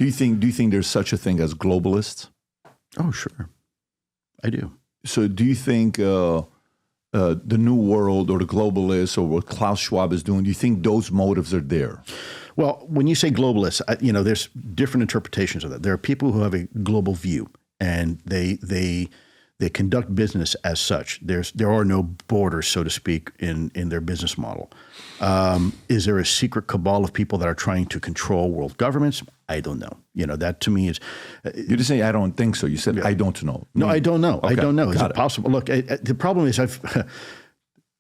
Do you think there's such a thing as globalists? Oh, sure. I do. So do you think the New World or the globalists or what Klaus Schwab is doing, do you think those motives are there? Well, when you say globalists, there's different interpretations of that. There are people who have a global view, and they conduct business as such. There are no borders, so to speak, in their business model. Is there a secret cabal of people that are trying to control world governments? I don't know. That to me is. You didn't say I don't think so. You said I don't know. No, I don't know. Okay. I don't know. Is Got it possible? Look, the problem is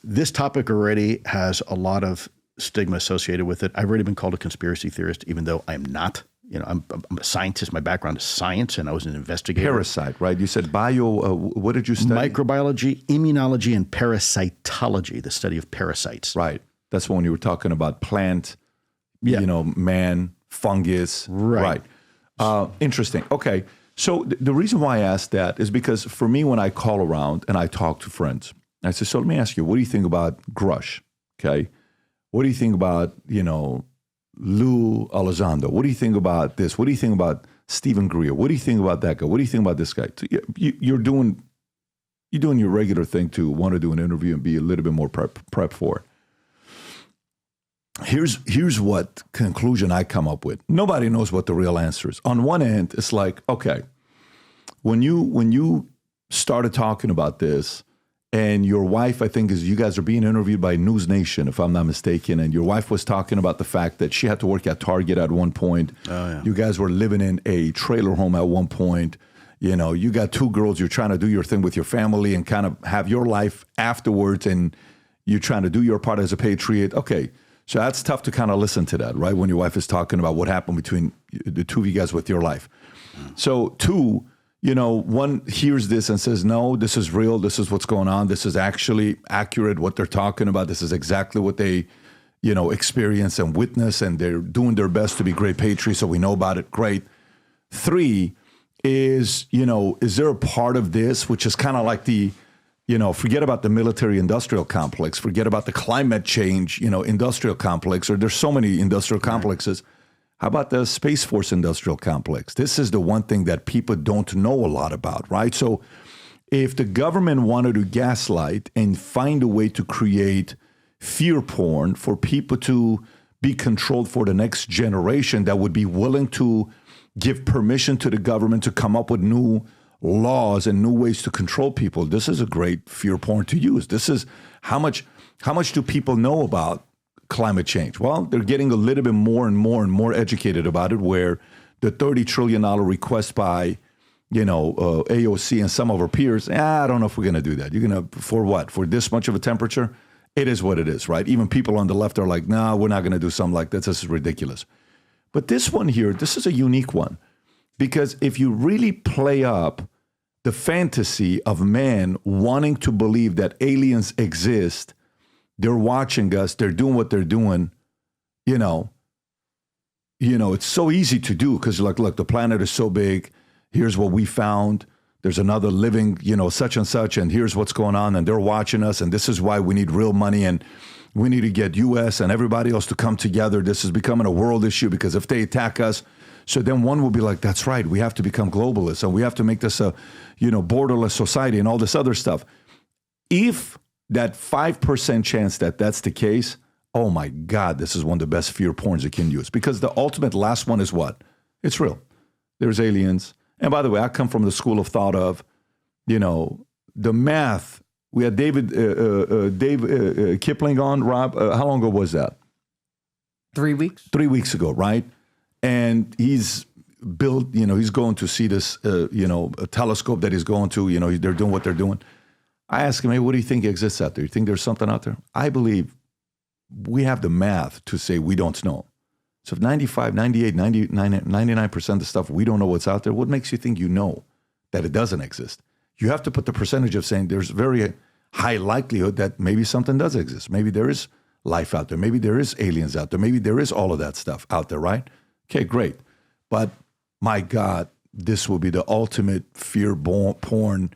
this topic already has a lot of stigma associated with it. I've already been called a conspiracy theorist, even though I'm not. I'm a scientist. My background is science, and I was an investigator. Parasite, right? You said what did you study? Microbiology, immunology, and parasitology, the study of parasites. Right. That's when you were talking about plant, man, fungus. Right. Interesting. Okay. So the reason why I asked that is because for me, when I call around and I talk to friends, I say, so let me ask you, what do you think about Grush? Okay. What do you think about, Lou Elizondo? What do you think about this? What do you think about Stephen Greer? What do you think about that guy? What do you think about this guy? You're doing your regular thing to want to do an interview and be a little bit more prep for it. Here's what conclusion I come up with. Nobody knows what the real answer is. On one end, it's like, okay, when you started talking about this, and your wife, I think, you guys are being interviewed by News Nation, if I'm not mistaken, and your wife was talking about the fact that she had to work at Target at one point. Oh, yeah. You guys were living in a trailer home at one point. You got two girls, you're trying to do your thing with your family and kind of have your life afterwards, and you're trying to do your part as a patriot. Okay, so that's tough to kind of listen to that, right? When your wife is talking about what happened between the two of you guys with your life. So two, one hears this and says, no, this is real. This is what's going on. This is actually accurate, what they're talking about. This is exactly what they, experience and witness, and they're doing their best to be great patriots, so we know about it. Great. Three is, is there a part of this, which is kind of like the, forget about the military industrial complex, forget about the climate change, industrial complex, or there's so many industrial complexes. How about the Space Force industrial complex? This is the one thing that people don't know a lot about, right? So if the government wanted to gaslight and find a way to create fear porn for people to be controlled for the next generation that would be willing to give permission to the government to come up with new laws and new ways to control people, this is a great fear porn to use. This is how much do people know about climate change? Well, they're getting a little bit more and more educated about it, where the $30 trillion request by, AOC and some of our peers, I don't know if we're going to do that. You're going to, for what? For this much of a temperature? It is what it is, right? Even people on the left are like, no, we're not going to do something like this. This is ridiculous. But this one here, this is a unique one, because if you really play up the fantasy of man wanting to believe that aliens exist, they're watching us, they're doing what they're doing, it's so easy to do because look, the planet is so big. Here's what we found. There's another living, such and such, and here's what's going on, and they're watching us, and this is why we need real money, and we need to get U.S. and everybody else to come together. This is becoming a world issue because if they attack us, so then one will be like, that's right, we have to become globalists, and we have to make this a, borderless society and all this other stuff. If that 5% chance that that's the case, oh my God, this is one of the best fear porns you can use. Because the ultimate last one is what? It's real. There's aliens. And by the way, I come from the school of thought of, the math. We had Dave Kipling on, Rob. How long ago was that? 3 weeks. 3 weeks ago, right? And he's built, he's going to see this, a telescope that he's going to, they're doing what they're doing. I asked him, hey, what do you think exists out there? You think there's something out there? I believe we have the math to say we don't know. So if 95, 98, 99% of the stuff, we don't know what's out there, what makes you think you know that it doesn't exist? You have to put the percentage of saying there's very high likelihood that maybe something does exist. Maybe there is life out there. Maybe there is aliens out there. Maybe there is all of that stuff out there, right? Okay, great. But my God, this will be the ultimate fear porn,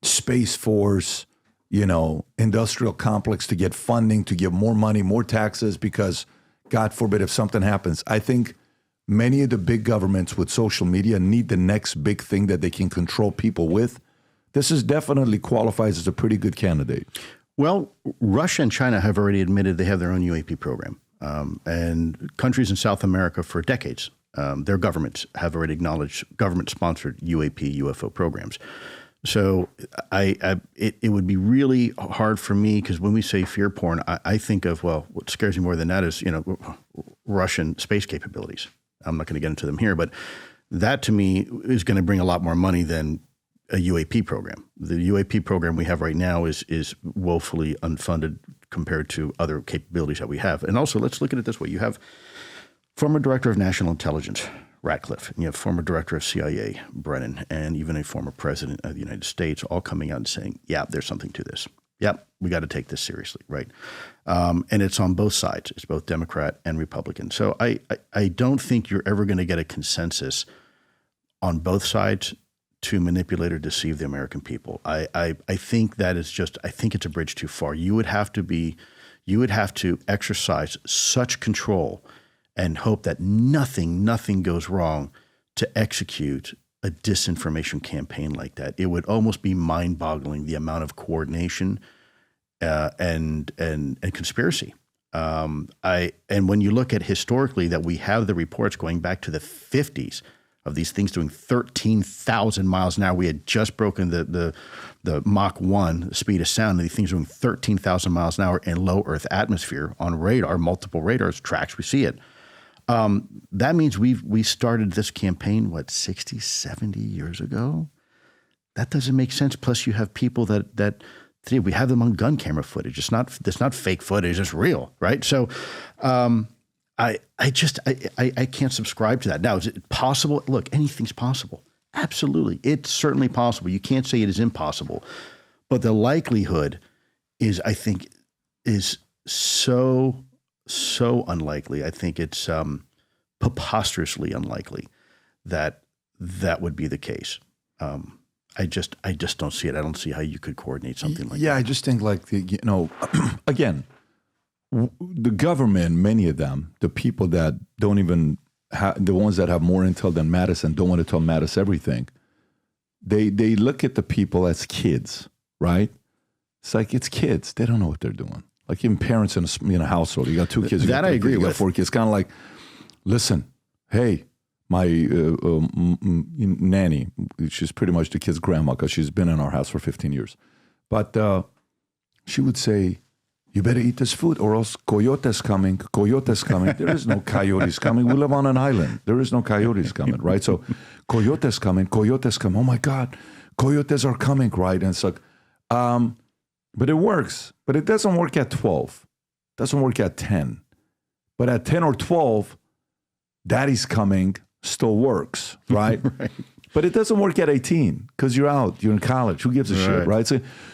Space Force, industrial complex to get funding, to give more money, more taxes, because God forbid if something happens. I think many of the big governments with social media need the next big thing that they can control people with. This is definitely qualifies as a pretty good candidate. Well, Russia and China have already admitted they have their own UAP program. And countries in South America for decades, their governments have already acknowledged government-sponsored UAP, UFO programs. So it would be really hard for me, because when we say fear porn, I think of, well, what scares me more than that is, Russian space capabilities. I'm not going to get into them here, but that to me is going to bring a lot more money than a UAP program. The UAP program we have right now is woefully unfunded compared to other capabilities that we have. And also, let's look at it this way. You have former director of national intelligence, Ratcliffe, and you have former director of CIA, Brennan, and even a former president of the United States all coming out and saying, yeah, there's something to this. Yep, we got to take this seriously, right? And it's on both sides. It's both Democrat and Republican. So I don't think you're ever going to get a consensus on both sides to manipulate or deceive the American people. I think that is just, I think it's a bridge too far. You would have to exercise such control and hope that nothing goes wrong to execute a disinformation campaign like that. It would almost be mind-boggling, the amount of coordination and conspiracy. And when you look at historically that we have the reports going back to the 50s of these things doing 13,000 miles an hour. We had just broken the Mach 1, the speed of sound, and these things doing 13,000 miles an hour in low Earth atmosphere on radar, multiple radars, tracks, we see it. That means we started this campaign, 60, 70 years ago? That doesn't make sense. Plus you have people that we have them on gun camera footage. It's not fake footage, it's real, right? So I can't subscribe to that. Now, is it possible? Look, anything's possible. Absolutely. It's certainly possible. You can't say it is impossible. But the likelihood is, I think, is so unlikely. I think it's preposterously unlikely that would be the case. I just don't see it. I don't see how you could coordinate something like that. Yeah, I just think again, the government, many of them, the people that don't even the ones that have more intel than Mattis and don't want to tell Mattis everything, they look at the people as kids, right? It's like, it's kids. They don't know what they're doing. Like even parents in a household, you got two kids. That I agree with. You got four kids. Kind of like, listen, hey, my nanny, she's pretty much the kid's grandma because she's been in our house for 15 years. But she would say, you better eat this food or else coyotes coming. There is no coyotes coming. We live on an island. There is no coyotes coming, right? So coyotes coming. Oh my God, coyotes are coming, right? And it's like, but it works. But it doesn't work at 12. It doesn't work at 10. But at 10 or 12, daddy's coming still works, right? Right. But it doesn't work at 18 because you're out, you're in college. Who gives a shit, right?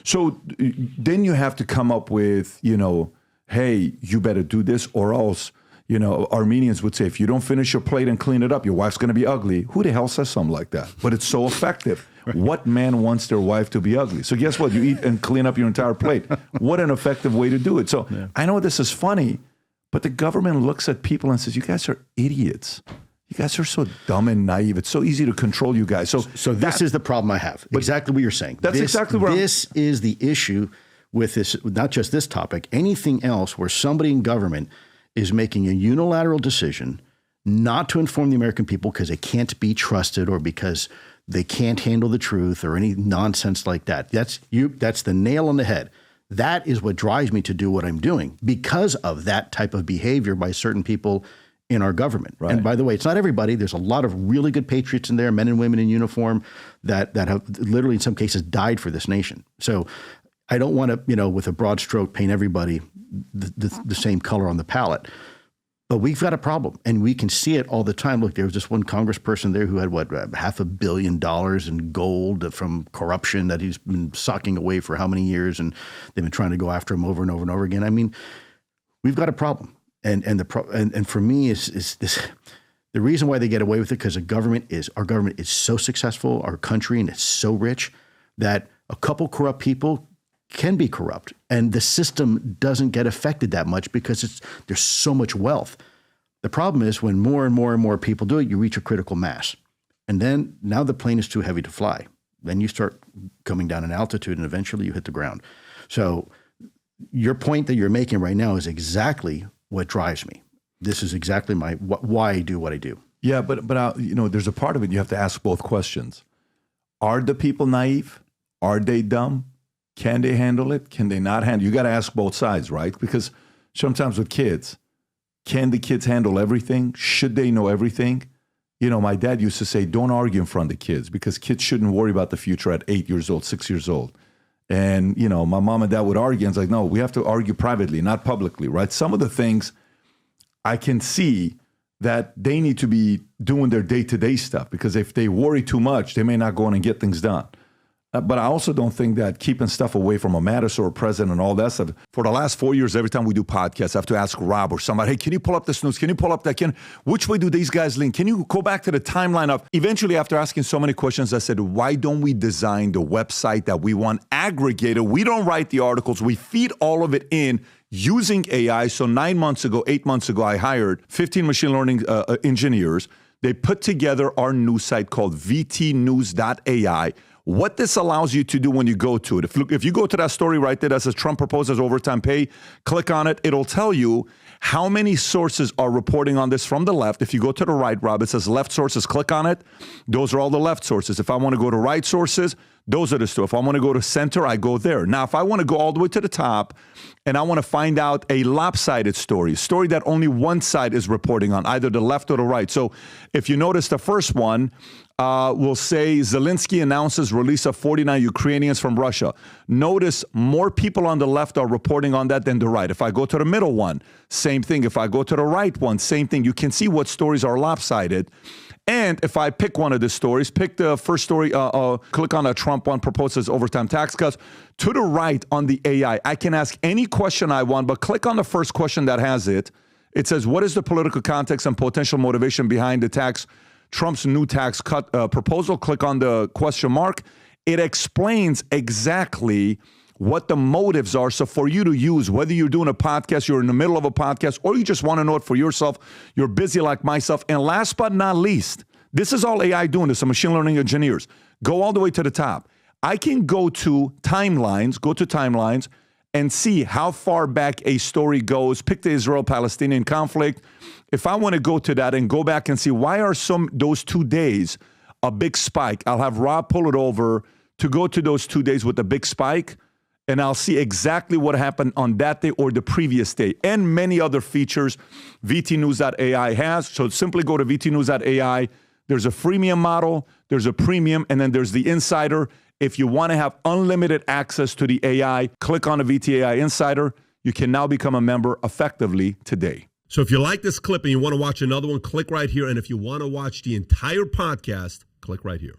So then you have to come up with, hey, you better do this or else, Armenians would say, if you don't finish your plate and clean it up, your wife's going to be ugly. Who the hell says something like that? But it's so effective. Right. What man wants their wife to be ugly? So guess what? You eat and clean up your entire plate. What an effective way to do it. So yeah. I know this is funny, but the government looks at people and says, you guys are idiots. You guys are so dumb and naive. It's so easy to control you guys. So this is the problem I have. Exactly what you're saying. That's exactly what this is the issue with this, not just this topic, anything else where somebody in government is making a unilateral decision not to inform the American people because they can't be trusted or because they can't handle the truth or any nonsense like that. That's the nail on the head. That is what drives me to do what I'm doing because of that type of behavior by certain people in our government. Right. And by the way, it's not everybody. There's a lot of really good patriots in there, men and women in uniform that have literally in some cases died for this nation. So I don't want to, with a broad stroke, paint everybody the same color on the palette. But we've got a problem and we can see it all the time. Look, there was this one congressperson there who had $500 million in gold from corruption that he's been socking away for how many years. And they've been trying to go after him over and over and over again. I mean, we've got a problem. And for me is this the reason why they get away with it because our government is so successful, our country, and it's so rich that a couple corrupt people can be corrupt, and the system doesn't get affected that much because there's so much wealth. The problem is when more and more and more people do it, you reach a critical mass. And then now the plane is too heavy to fly. Then you start coming down in altitude and eventually you hit the ground. So your point that you're making right now is exactly what drives me. This is exactly why I do what I do. Yeah, but there's a part of it you have to ask both questions. Are the people naive? Are they dumb? Can they handle it? Can they not handle it? You got to ask both sides, right? Because sometimes with kids, can the kids handle everything? Should they know everything? My dad used to say, don't argue in front of kids because kids shouldn't worry about the future at 8 years old, 6 years old. And, my mom and dad would argue. And it's like, no, we have to argue privately, not publicly, right? Some of the things I can see that they need to be doing their day-to-day stuff because if they worry too much, they may not go in and get things done. But I also don't think that keeping stuff away from a Mattis or a president and all that stuff. For the last 4 years, every time we do podcasts, I have to ask Rob or somebody, hey, can you pull up this news? Can you pull up that? Which way do these guys lean? Can you go back to the timeline of? Eventually, after asking so many questions, I said, why don't we design the website that we want aggregated? We don't write the articles. We feed all of it in using AI. So 8 months ago, I hired 15 machine learning engineers. They put together our news site called vtnews.ai. What this allows you to do when you go to it, if you go to that story right there that says Trump proposes overtime pay, click on it. It'll tell you how many sources are reporting on this from the left. If you go to the right, Rob, it says left sources, click on it. Those are all the left sources. If I want to go to right sources, those are the stories. If I want to go to center, I go there. Now, if I want to go all the way to the top and I want to find out a lopsided story, a story that only one side is reporting on, either the left or the right. So if you notice the first one, will say Zelensky announces release of 49 Ukrainians from Russia. Notice more people on the left are reporting on that than the right. If I go to the middle one, same thing. If I go to the right one, same thing. You can see what stories are lopsided. And if I pick one of the stories, pick the first story, click on a Trump one, proposes overtime tax cuts. To the right on the AI, I can ask any question I want, but click on the first question that has it. It says, what is the political context and potential motivation behind the Trump's new tax cut proposal? Click on the question mark. It explains exactly what the motives are. So for you to use, whether you're doing a podcast, you're in the middle of a podcast, or you just want to know it for yourself, you're busy like myself. And last but not least, this is all AI doing this, so machine learning engineers. Go all the way to the top. I can go to timelines, and see how far back a story goes. Pick the Israel-Palestinian conflict. If I want to go to that and go back and see why are those 2 days a big spike, I'll have Rob pull it over to go to those 2 days with a big spike, and I'll see exactly what happened on that day or the previous day, and many other features vtnews.ai has. So simply go to vtnews.ai. There's a freemium model, there's a premium, and then there's the insider. If you want to have unlimited access to the AI, click on the VTAI Insider. You can now become a member effectively today. So if you like this clip and you want to watch another one, click right here. And if you want to watch the entire podcast, click right here.